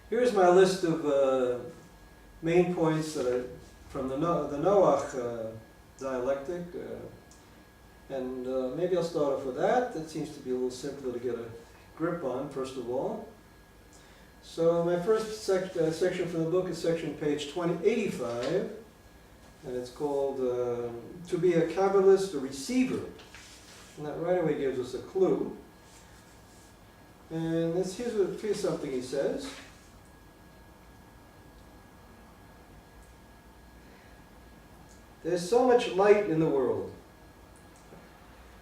Here's my list of main points that I, from the Noach dialectic. And maybe I'll start off with that. That seems to be a little simpler to get a grip on, first of all. So my first section from the book is section page 85, and it's called To Be a Kabbalist, a Receiver. And that right away gives us a clue. And here's something he says. There's so much light in the world.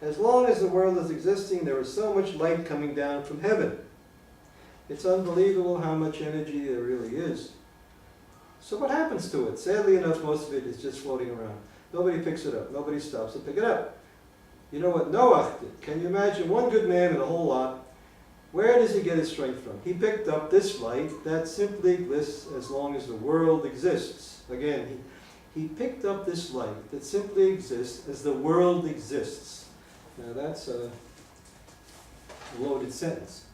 As long as the world is existing, there is so much light coming down from heaven. It's unbelievable how much energy there really is. So what happens to it? Sadly enough, most of it is just floating around. Nobody picks it up. Nobody stops to pick it up. You know what Noach did? Can you imagine one good man in a whole lot? Where does he get his strength from? He picked up this light that simply exists as long as the world exists. Again, he picked up this light that simply exists as the world exists. Now that's a loaded sentence.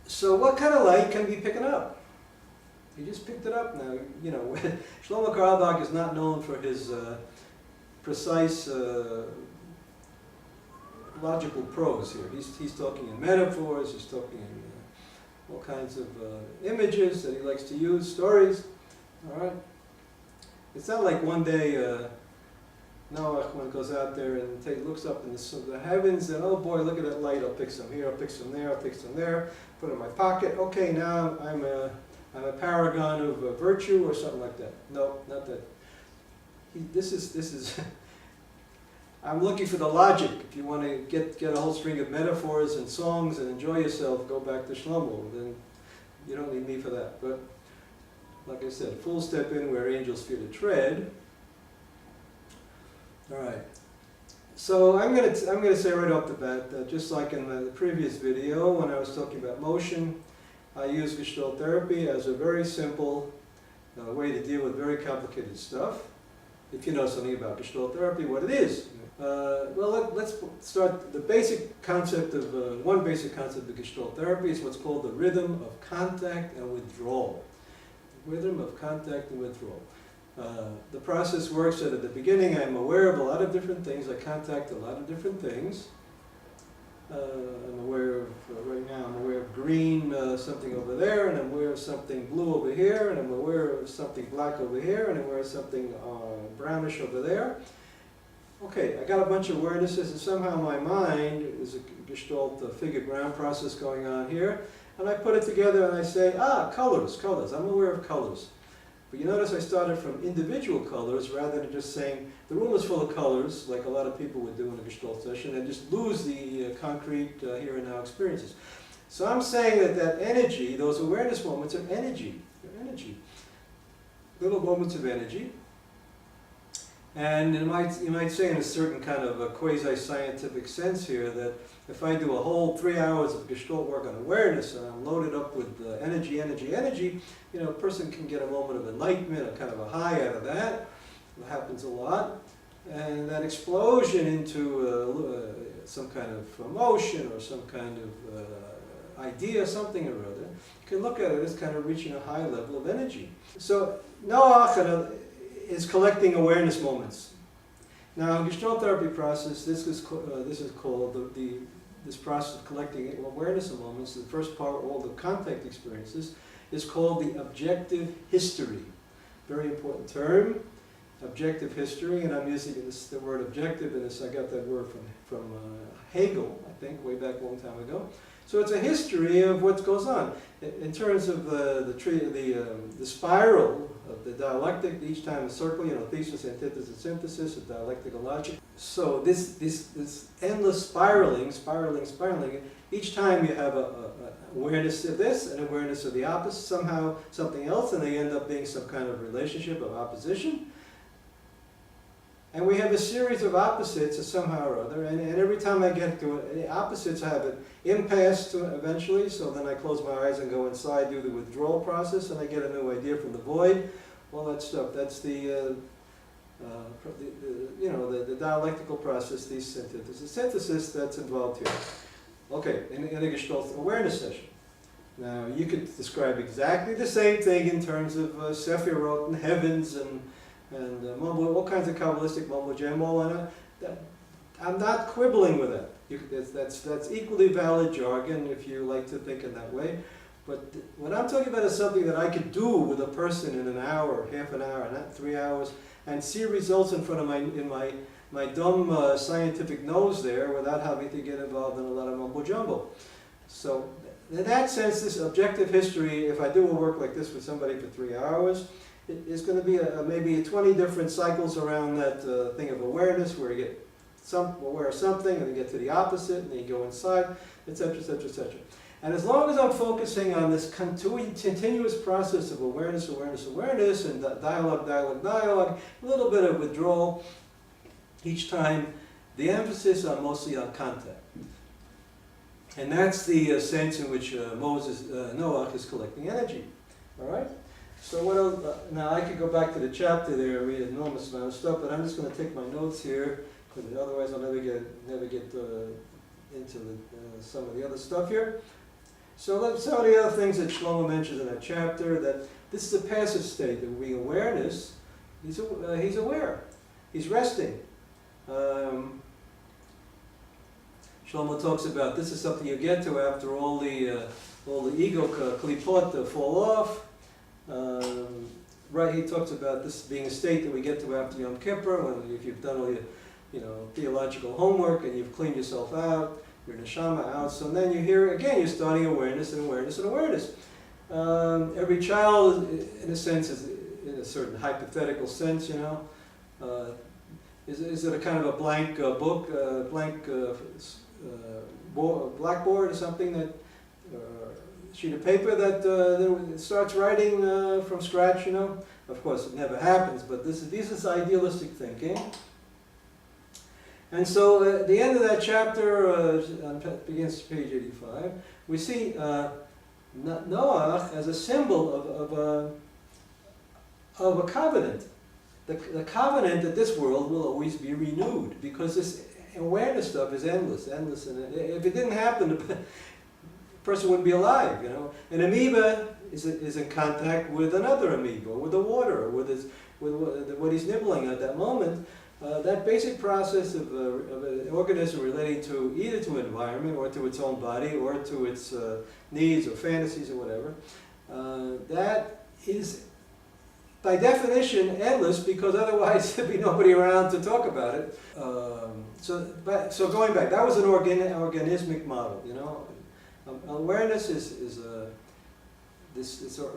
So what kind of light can we pick it up? He just picked it up now. You know, Shlomo Carlebach is not known for his precise logical prose here. He's talking in metaphors, he's talking in all kinds of images that he likes to use, stories. All right? It's not like one day Noah goes out there and looks up in the heavens and, oh boy, look at that light, I'll pick some here, I'll pick some there, I'll pick some there, put it in my pocket. Okay, now I'm a paragon of virtue or something like that. No, not that. This is I'm looking for the logic. If you want to get a whole string of metaphors and songs and enjoy yourself, go back to Shlomo. Then you don't need me for that. But like I said, fools step in where angels fear to tread. All right. So I'm going to say right off the bat that just like in the previous video when I was talking about motion, I use Gestalt therapy as a very simple way to deal with very complicated stuff. If you know something about Gestalt therapy, what it is. Well, let's start. The basic concept of, one basic concept of Gestalt therapy is what's called the rhythm of contact and withdrawal. Rhythm of contact and withdrawal. The process works that at the beginning I'm aware of a lot of different things. I contact a lot of different things. I'm aware of, right now I'm aware of green, something over there, and I'm aware of something blue over here, and I'm aware of something black over here, and I'm aware of something brownish over there. Okay, I got a bunch of awarenesses, and somehow my mind is a Gestalt figure ground process going on here, and I put it together and I say, colors, I'm aware of colors. But you notice I started from individual colors rather than just saying, the room is full of colors, like a lot of people would do in a Gestalt session, and just lose the concrete here and now experiences. So I'm saying that energy, those awareness moments are energy. They're energy. Little moments of energy. And you might say in a certain kind of a quasi-scientific sense here that if I do a whole 3 hours of Gestalt work on awareness and I'm loaded up with energy, you know, a person can get a moment of enlightenment, a kind of a high out of that. It happens a lot. And that explosion into some kind of emotion or some kind of idea, something or other, you can look at it as kind of reaching a high level of energy. So Noach is collecting awareness moments. Now, Gestalt therapy process, this is called this process of collecting awareness of moments. The first part, all the contact experiences, is called the objective history. Very important term, objective history, and I'm using the word objective in this. I got that word from Hegel, I think, way back a long time ago. So it's a history of what goes on in terms of the spiral of the dialectic. Each time a circle, you know, thesis, antithesis, synthesis, of dialectical logic. So this endless spiraling. Each time you have a awareness of this and awareness of the opposite, somehow something else, and they end up being some kind of relationship of opposition. And we have a series of opposites somehow or other, and every time I get to it, the opposites have an impasse to it eventually, so then I close my eyes and go inside, do the withdrawal process, and I get a new idea from the void, all that stuff. That's the dialectical process, the synthesis. The synthesis that's involved here. Okay, in a Gestalt awareness session. Now, you could describe exactly the same thing in terms of Sephirot and heavens and all kinds of Kabbalistic mumbo jumbo, and I'm not quibbling with that. That's equally valid jargon if you like to think in that way. But what I'm talking about is something that I could do with a person in an hour, half an hour, not 3 hours, and see results in front of my dumb scientific nose there without having to get involved in a lot of mumbo jumbo. So in that sense, this objective history, if I do a work like this with somebody for 3 hours, it is going to be maybe 20 different cycles around that thing of awareness, where you get aware of something, and you get to the opposite, and then you go inside, etc., etc., etc. And as long as I'm focusing on this continuous process of awareness, awareness, awareness, and dialogue, dialogue, dialogue, a little bit of withdrawal each time, the emphasis is mostly on contact. And that's the sense in which Noah is collecting energy. All right? So what else? Now I could go back to the chapter there and read an enormous amount of stuff, but I'm just going to take my notes here, because otherwise I'll never get into some of the other stuff here. So some of the other things that Shlomo mentions in that chapter, that this is a passive state of being awareness. He's aware. He's resting. Shlomo talks about this is something you get to after all the ego klipot fall off. Right, he talks about this being a state that we get to after Yom Kippur, if you've done all your theological homework and you've cleaned yourself out, your neshama out. So then you're starting awareness and awareness and awareness. Every child, in a sense, is in a certain hypothetical sense, is it a kind of a blank book, blank blackboard or something, that sheet of paper that starts writing from scratch, Of course, it never happens, but this is idealistic thinking. And so at the end of that chapter, begins page 85, we see Noah as a symbol of a covenant. The covenant that this world will always be renewed, because this awareness stuff is endless, and if it didn't happen, the person wouldn't be alive, An amoeba is in contact with another amoeba, or with the water, or with what he's nibbling at that moment. That basic process of an organism relating to either to environment, or to its own body, or to its needs or fantasies or whatever, that is by definition endless, because otherwise there'd be nobody around to talk about it. So going back, that was an organismic model, Awareness is a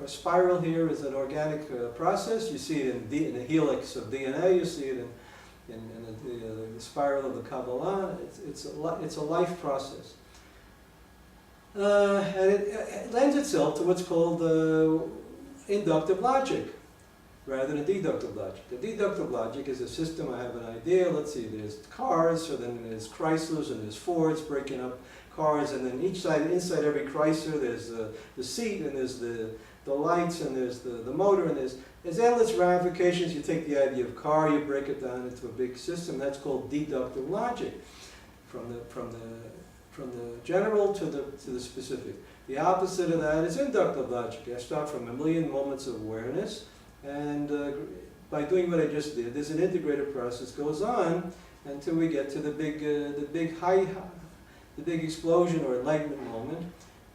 spiral here is an organic process. You see it in the helix of DNA. You see it in the spiral of the Kabbalah. It's a life process, and it lends itself to what's called inductive logic rather than deductive logic. The deductive logic is a system. I have an idea. Let's see. There's cars, so then there's Chryslers and there's Fords breaking up cars, and then inside every Chrysler, there's the seat, and there's the lights, and there's the motor, and there's endless ramifications. You take the idea of car, you break it down into a big system. That's called deductive logic, from the general to the specific. The opposite of that is inductive logic. I start from a million moments of awareness, and by doing what I just did, there's an integrated process goes on until we get to the big explosion or enlightenment moment.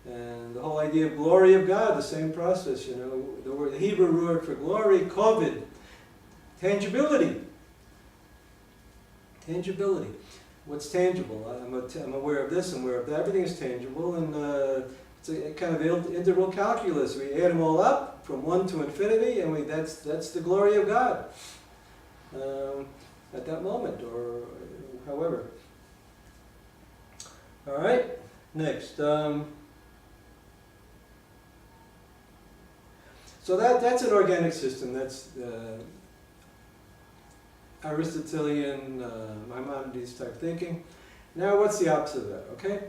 And the whole idea of glory of God, the same process, the Hebrew word for glory, kovod, tangibility. Tangibility. What's tangible? I'm aware of this, I'm aware of that. Everything is tangible, and it's a kind of integral calculus. We add them all up from 1 to infinity, and that's the glory of God at that moment, or however. All right, next. So that's an organic system. That's Aristotelian, Maimonides type thinking. Now, what's the opposite of that? Okay.